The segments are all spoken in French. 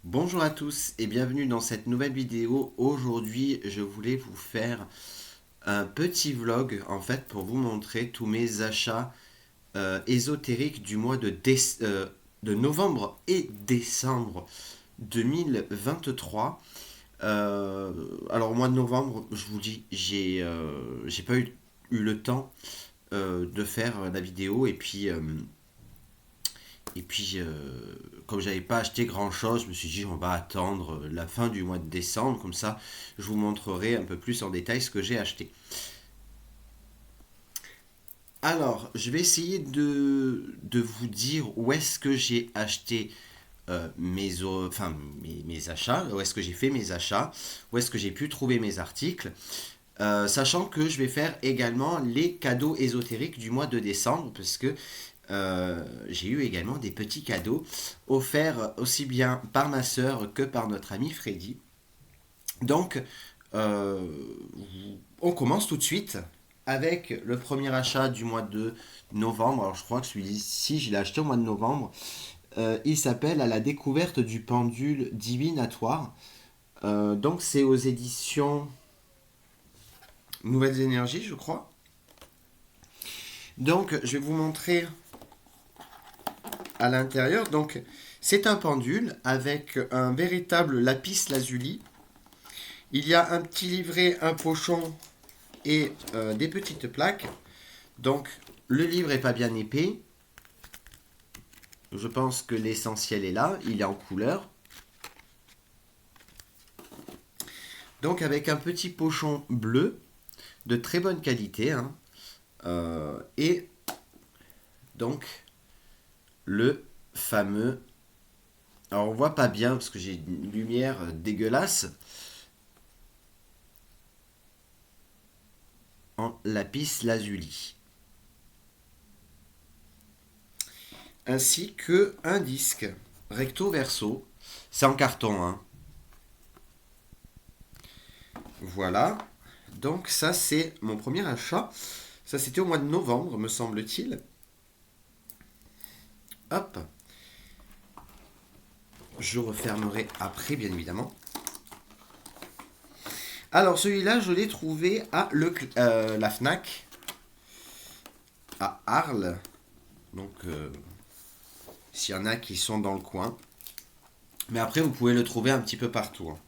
Bonjour à tous et bienvenue dans cette nouvelle vidéo. Aujourd'hui, je voulais vous faire un petit vlog en fait pour vous montrer tous mes achats ésotériques du mois de novembre et décembre 2023. Alors au mois de novembre, je vous dis, j'ai pas eu le temps de faire la vidéo et puis, comme j'avais pas acheté grand chose, je me suis dit on va attendre la fin du mois de décembre, comme ça je vous montrerai un peu plus en détail ce que j'ai acheté. Alors, je vais essayer de vous dire où est-ce que j'ai acheté mes achats, où est-ce que j'ai fait mes achats, où est-ce que j'ai pu trouver mes articles, sachant que je vais faire également les cadeaux ésotériques du mois de décembre, parce que j'ai eu également des petits cadeaux offerts aussi bien par ma sœur que par notre ami Freddy. Donc, euh, on commence tout de suite avec le premier achat du mois de novembre. Alors, je crois que celui-ci, je l'ai acheté au mois de novembre. Il s'appelle À la découverte du pendule divinatoire. Donc, c'est aux éditions Nouvelles Énergies, je crois. Donc, je vais vous montrer à l'intérieur. Donc, c'est un pendule avec un véritable lapis lazuli. Il y a un petit livret, un pochon et des petites plaques. Donc, le livre est pas bien épais. Je pense que l'essentiel est là. Il est en couleur. Donc, avec un petit pochon bleu de très bonne qualité, hein. Et donc, le fameux. Alors, on voit pas bien parce que j'ai une lumière dégueulasse. En lapis lazuli. Ainsi que un disque recto verso. C'est en carton, hein. Voilà. Donc ça c'est mon premier achat. Ça c'était au mois de novembre, me semble-t-il. Hop. Je refermerai après, bien évidemment. Alors celui-là, je l'ai trouvé à la Fnac à Arles. Donc s'il y en a qui sont dans le coin. Mais après, vous pouvez le trouver un petit peu partout, hein.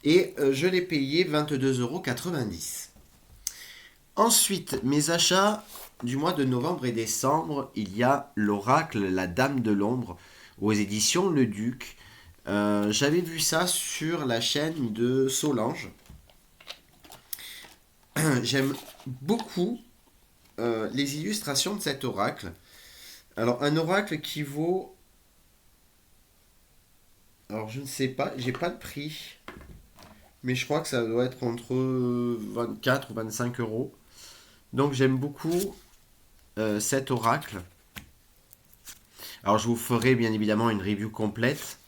Et je l'ai payé 22,90 €. Ensuite, mes achats du mois de novembre et décembre, il y a l'Oracle, la Dame de l'Ombre, aux éditions Le Duc. J'avais vu ça sur la chaîne de Solange. J'aime beaucoup les illustrations de cet oracle. Alors, un oracle qui vaut. Alors, je ne sais pas, j'ai pas le prix, mais je crois que ça doit être entre 24 ou 25 euros. Donc, j'aime beaucoup cet oracle. Alors, je vous ferai bien évidemment une review complète.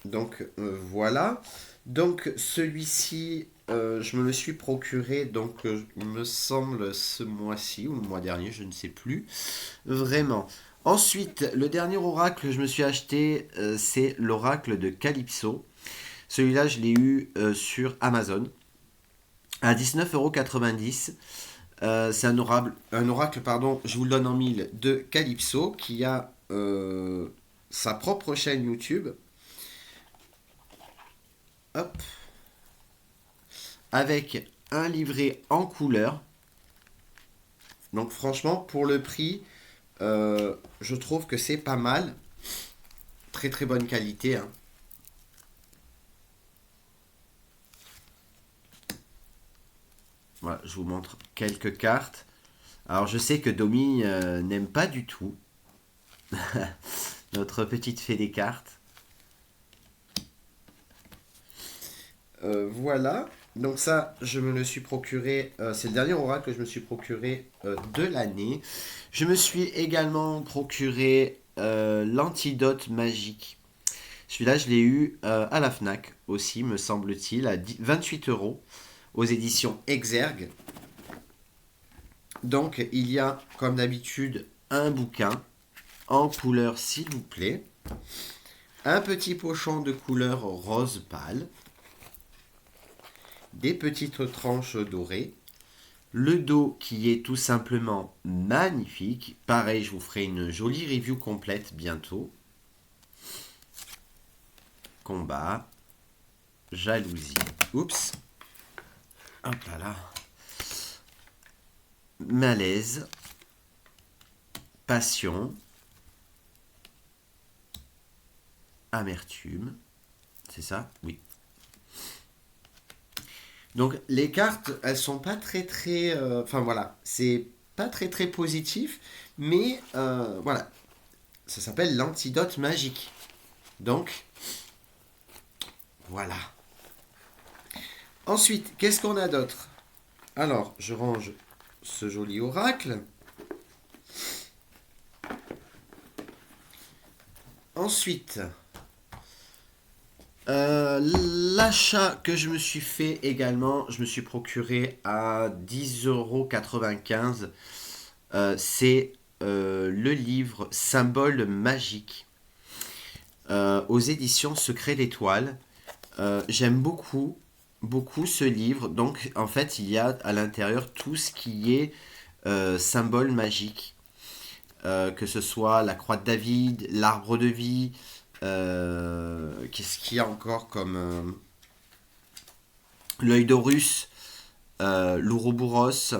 Donc voilà. Donc celui-ci, je me le suis procuré, donc il me semble ce mois-ci ou le mois dernier, je ne sais plus vraiment. Ensuite, le dernier oracle que je me suis acheté, c'est l'oracle de Calypso. Celui-là, je l'ai eu sur Amazon à 19,90 €. C'est un oracle, pardon, je vous le donne en mille, de Calypso qui a sa propre chaîne YouTube. Hop, avec un livret en couleur. Donc franchement, pour le prix, je trouve que c'est pas mal. Très très bonne qualité, hein. Voilà, je vous montre quelques cartes. Alors je sais que Domi n'aime pas du tout notre petite fée des cartes. Voilà. Donc ça, je me le suis procuré. C'est le dernier oracle que je me suis procuré de l'année. Je me suis également procuré l'antidote magique. Celui-là, je l'ai eu à la Fnac aussi, me semble-t-il, à 28 € aux éditions Exergue. Donc, il y a, comme d'habitude, un bouquin en couleur s'il vous plaît, un petit pochon de couleur rose pâle, des petites tranches dorées, le dos qui est tout simplement magnifique. Pareil, je vous ferai une jolie review complète bientôt. Combat, jalousie, oups, hop là là, malaise, passion, amertume, c'est ça? Oui. Donc les cartes, elles sont pas très, enfin voilà, c'est pas très positif, mais voilà, ça s'appelle l'antidote magique. Donc voilà. Ensuite, qu'est-ce qu'on a d'autre? Alors, je range ce joli oracle. Ensuite, l'achat que je me suis fait également, je me suis procuré à 10,95 €. C'est le livre Symbole magique aux éditions Secret d'Étoile. J'aime beaucoup ce livre. Donc, en fait, il y a à l'intérieur tout ce qui est symbole magique. Que ce soit la croix de David, l'arbre de vie, qu'est-ce qu'il y a encore comme l'œil d'Horus, l'Ouroboros,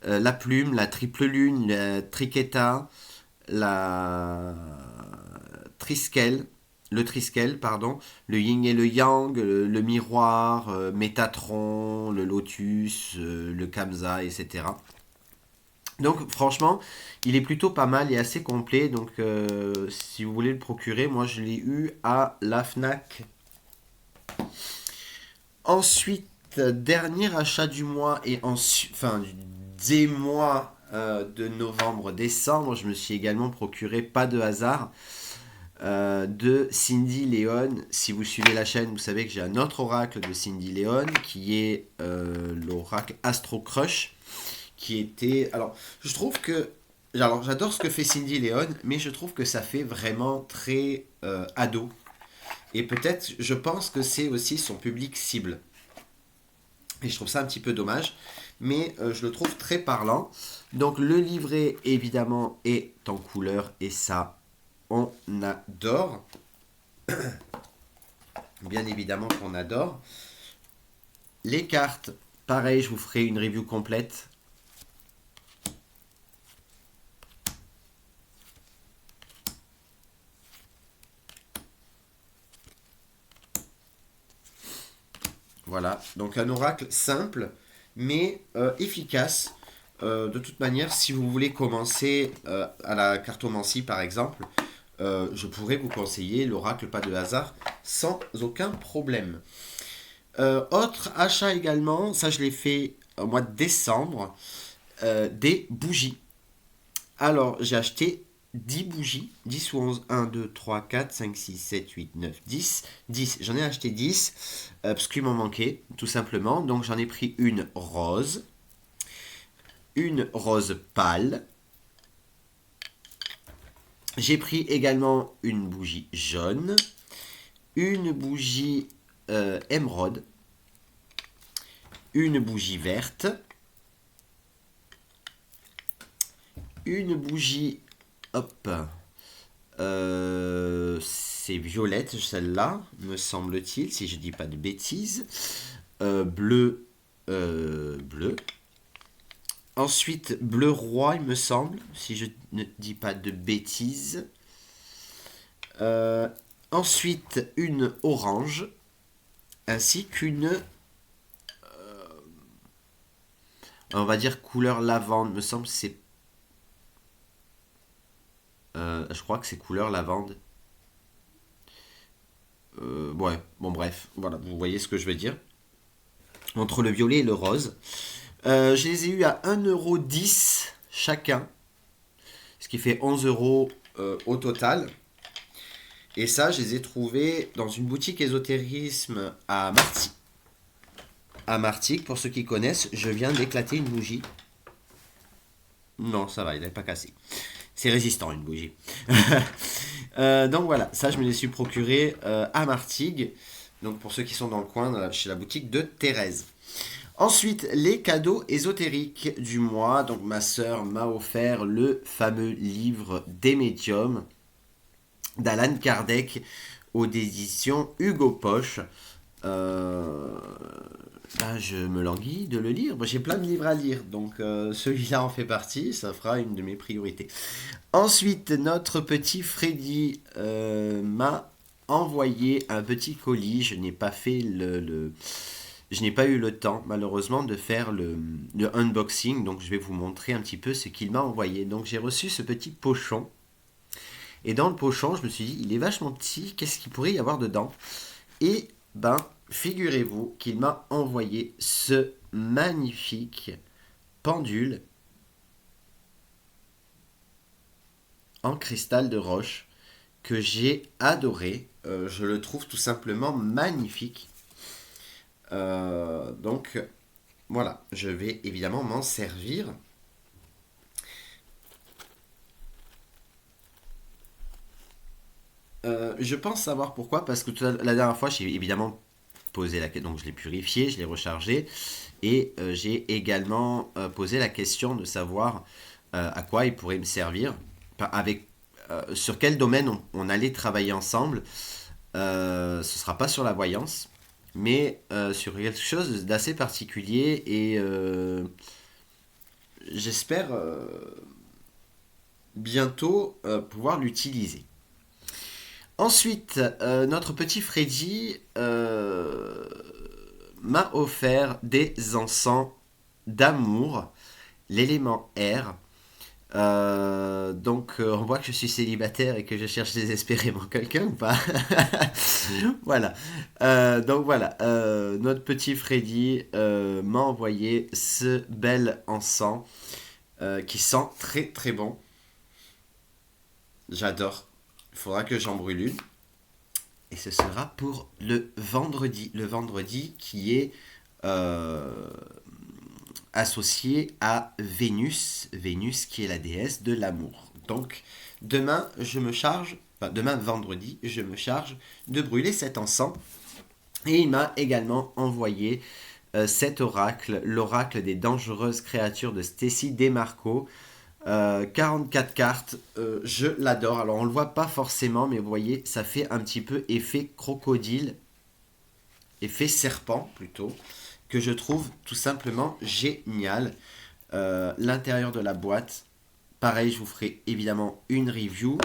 la plume, la triple lune, la triqueta, la triskel, le triskel, pardon, le yin et le yang, le miroir, Métatron, le lotus, le kamsa, etc. Donc franchement, il est plutôt pas mal et assez complet. Donc si vous voulez le procurer, moi je l'ai eu à la Fnac. Ensuite, dernier achat du mois et enfin des mois de novembre-décembre, je me suis également procuré, pas de hasard, de Cindy Léon. Si vous suivez la chaîne, vous savez que j'ai un autre oracle de Cindy Léon qui est l'oracle Astro Crush. Qui était... Alors, je trouve que... Alors, j'adore ce que fait Cindy Léon, mais je trouve que ça fait vraiment très ado. Et peut-être, je pense que c'est aussi son public cible. Et je trouve ça un petit peu dommage, mais je le trouve très parlant. Donc, le livret, évidemment, est en couleur, et ça, on adore. Bien évidemment qu'on adore. Les cartes, pareil, je vous ferai une review complète. Voilà, donc un oracle simple, mais efficace. De toute manière, si vous voulez commencer à la cartomancie, par exemple, je pourrais vous conseiller l'oracle pas de hasard sans aucun problème. Autre achat également, ça je l'ai fait au mois de décembre, des bougies. Alors, j'ai acheté 10 bougies, 10 ou 11, 1, 2, 3, 4, 5, 6, 7, 8, 9, 10. 10, j'en ai acheté 10, parce qu'il m'en manquait, tout simplement. Donc j'en ai pris une rose pâle. J'ai pris également une bougie jaune, une bougie émeraude, une bougie verte, une bougie, hop, c'est violette celle-là, me semble-t-il, si je dis pas de bêtises, bleu, bleu. Ensuite, bleu roi, il me semble, si je ne dis pas de bêtises. Ensuite, une orange, ainsi qu'une, on va dire couleur lavande, me semble, c'est, je crois que c'est couleur lavande. Ouais, bon bref, voilà, vous voyez ce que je veux dire. Entre le violet et le rose. Je les ai eus à 1,10 € chacun, ce qui fait 11 € au total. Et ça, je les ai trouvés dans une boutique ésotérisme à Martigues. À Martigues, pour ceux qui connaissent, je viens d'éclater une bougie. Non, ça va, il n'est pas cassé. C'est résistant une bougie. Donc voilà, ça je me les suis procuré à Martigues. Donc pour ceux qui sont dans le coin, chez la boutique de Thérèse. Ensuite, les cadeaux ésotériques du mois. Donc ma sœur m'a offert le fameux livre des médiums d'Alan Kardec aux éditions Hugo Poche. Euh, je me languis de le lire. J'ai plein de livres à lire, donc celui-là en fait partie. Ça fera une de mes priorités. Ensuite, notre petit Freddy m'a envoyé un petit colis. Je n'ai pas fait je n'ai pas eu le temps, malheureusement, de faire le unboxing. Donc, je vais vous montrer un petit peu ce qu'il m'a envoyé. Donc, j'ai reçu ce petit pochon. Et dans le pochon, je me suis dit, il est vachement petit. Qu'est-ce qu'il pourrait y avoir dedans? Et ben, figurez-vous qu'il m'a envoyé ce magnifique pendule en cristal de roche que j'ai adoré. Je le trouve tout simplement magnifique. Donc voilà, je vais évidemment m'en servir. Je pense savoir pourquoi, parce que la dernière fois, j'ai évidemment posé la question, donc je l'ai purifié, je l'ai rechargé, et j'ai également posé la question de savoir à quoi il pourrait me servir, avec sur quel domaine on allait travailler ensemble. Ce sera pas sur la voyance, mais sur quelque chose d'assez particulier et j'espère bientôt pouvoir l'utiliser. Ensuite, notre petit Freddy m'a offert des encens d'amour, l'élément R. On voit que je suis célibataire et que je cherche désespérément quelqu'un ou pas. Voilà. Notre petit Freddy m'a envoyé ce bel encens qui sent très très bon. J'adore. Il faudra que j'en brûle une. Et ce sera pour le vendredi. Le vendredi qui est euh, associé à Vénus. Vénus qui est la déesse de l'amour. Donc demain, demain vendredi, je me charge de brûler cet encens. Et il m'a également envoyé cet oracle, l'oracle des dangereuses créatures de Stacy Demarco. 44 cartes, je l'adore. Alors on le voit pas forcément, mais vous voyez, ça fait un petit peu effet crocodile, effet serpent plutôt, que je trouve tout simplement génial. L'intérieur de la boîte, pareil, je vous ferai évidemment une review.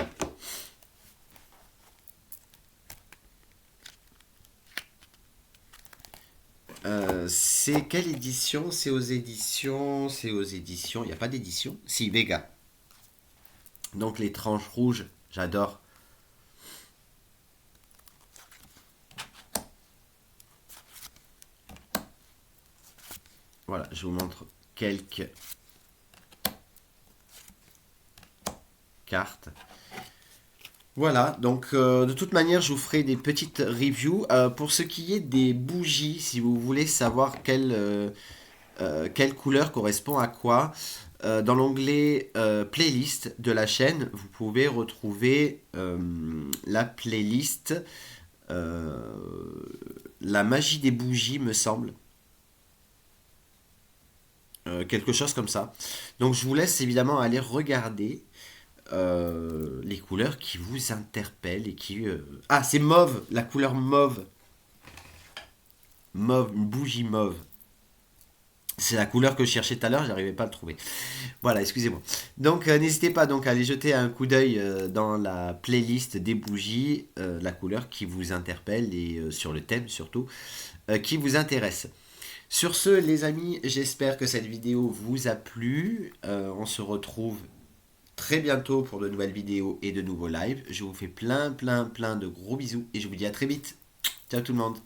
C'est quelle édition? C'est aux éditions. C'est aux éditions. Il n'y a pas d'édition? Si, Vega. Donc les tranches rouges, j'adore. Voilà, je vous montre quelques cartes. Voilà, donc de toute manière, je vous ferai des petites reviews. Pour ce qui est des bougies, si vous voulez savoir quelle couleur correspond à quoi, dans l'onglet playlist de la chaîne, vous pouvez retrouver la playlist La magie des bougies, me semble. Quelque chose comme ça. Donc je vous laisse évidemment aller regarder les couleurs qui vous interpellent et qui... Ah, c'est mauve, la couleur mauve. Mauve, une bougie mauve. C'est la couleur que je cherchais tout à l'heure, j'arrivais pas à le trouver. Voilà, excusez-moi. Donc n'hésitez pas donc à aller jeter un coup d'œil dans la playlist des bougies, la couleur qui vous interpelle et sur le thème surtout, qui vous intéresse. Sur ce, les amis, j'espère que cette vidéo vous a plu. On se retrouve très bientôt pour de nouvelles vidéos et de nouveaux lives. Je vous fais plein de gros bisous et je vous dis à très vite. Ciao tout le monde.